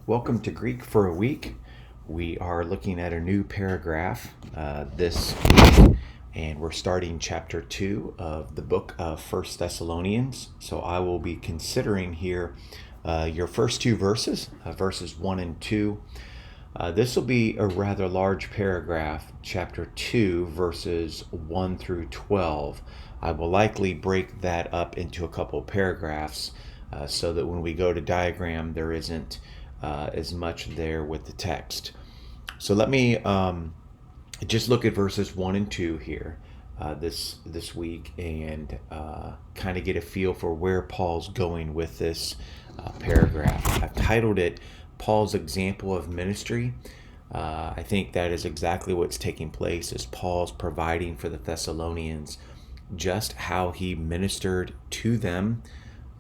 Welcome to Greek for a Week. We are looking at a new paragraph this week, and we're starting chapter 2 of the book of First Thessalonians. So I will be considering here your first two verses, verses 1 and 2. This will be a rather large paragraph, chapter 2, verses 1 through 12. I will likely break that up into a couple of paragraphs so that when we go to diagram, there isn't as much there with the text. So let me just look at verses 1 and 2 here this week and kind of get a feel for where Paul's going with this paragraph. I've titled it Paul's Example of Ministry. I think that is exactly what's taking place as Paul's providing for the Thessalonians just how he ministered to them.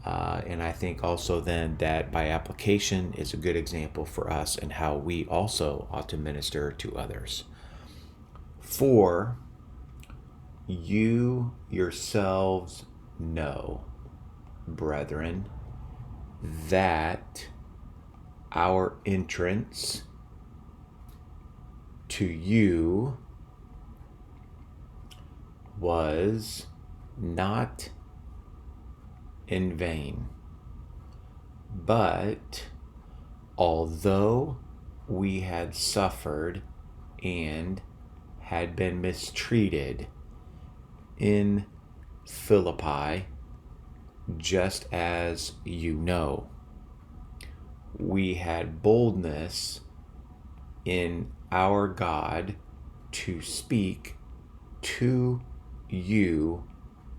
And I think also then that by application is a good example for us and how we also ought to minister to others. For you yourselves know, brethren, that our entrance to you was not in vain, but although we had suffered and had been mistreated in Philippi, just as you know, we had boldness in our God to speak to you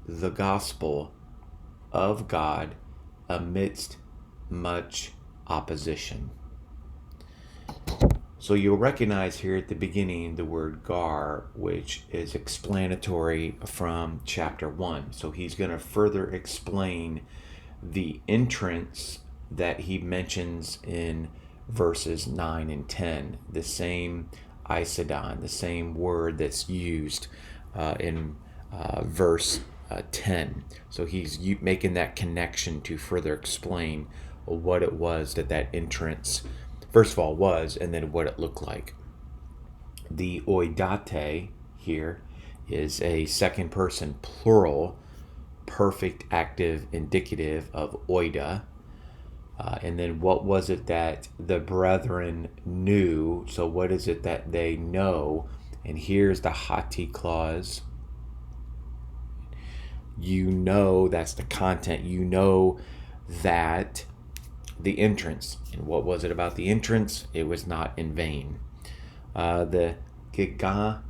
the gospel of God amidst much opposition. So you'll recognize here at the beginning the word gar, which is explanatory from chapter 1. So he's going to further explain the entrance that he mentions in verses 9 and 10. The same isidon, the same word that's used in verse 10. So he's making that connection to further explain what it was that entrance, first of all, was, and then what it looked like. The oidate here is a second person plural, perfect active indicative of oida. And then what was it that the brethren knew? So what is it that they know? And here's the hati clause. You know, that's the content. You know that the entrance. And what was it about the entrance? It was not in vain. The giganen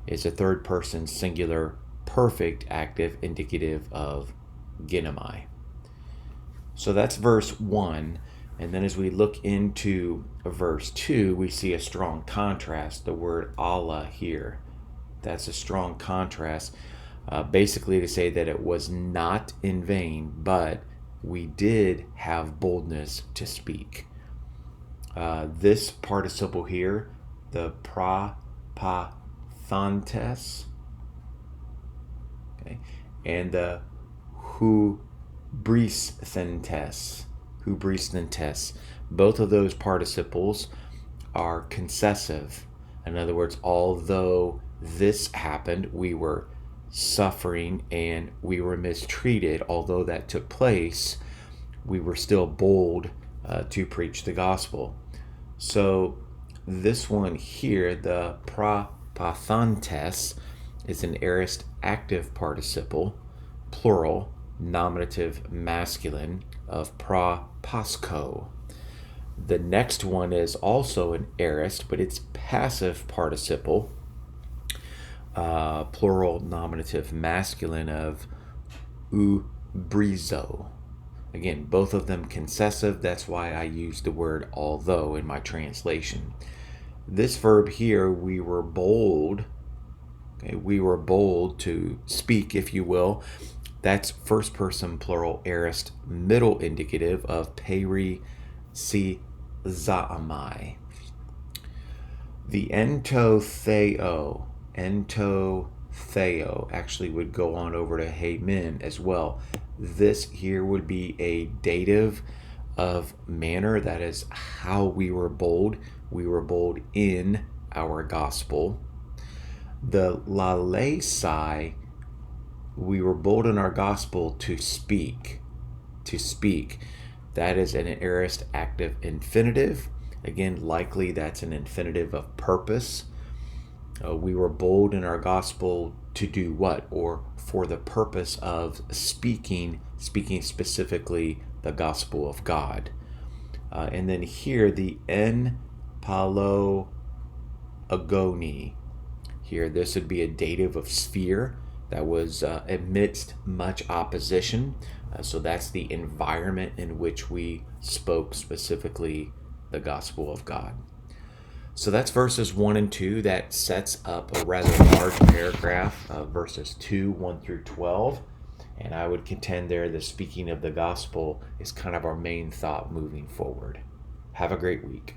is a third person singular perfect active indicative of ginomai. So that's verse 1. And then as we look into verse 2, we see a strong contrast. The word Allah here. That's a strong contrast, basically to say that it was not in vain, but we did have boldness to speak. This participle here, the prapathantes, okay, and the hubristhentes, both of those participles are concessive. In other words, although this happened, we were suffering and we were mistreated, although that took place, we were still bold to preach the gospel. So this one here, the prapathantes, is an aorist active participle, plural, nominative masculine of prapasko. The next one is also an aorist, but it's passive participle, plural nominative masculine of ubrizo. Again, both of them concessive. That's why I use the word although in my translation. This verb here, we were bold. Okay, we were bold to speak, if you will. That's first person plural aorist middle indicative of peri si zaamai. The ento theo actually would go on over to hey men as well. This here would be a dative of manner. That is how we were bold. We were bold in our gospel. The lalesai, we were bold in our gospel to speak. To speak. That is an aorist active infinitive. Again, likely that's an infinitive of purpose. We were bold in our gospel to do what? Or for the purpose of speaking specifically the gospel of God. And then here, the en palo agoni. Here, this would be a dative of sphere that was amidst much opposition. So that's the environment in which we spoke specifically the gospel of God. So that's verses 1 and 2. That sets up a rather large paragraph of verses 2, 1 through 12. And I would contend there the speaking of the gospel is kind of our main thought moving forward. Have a great week.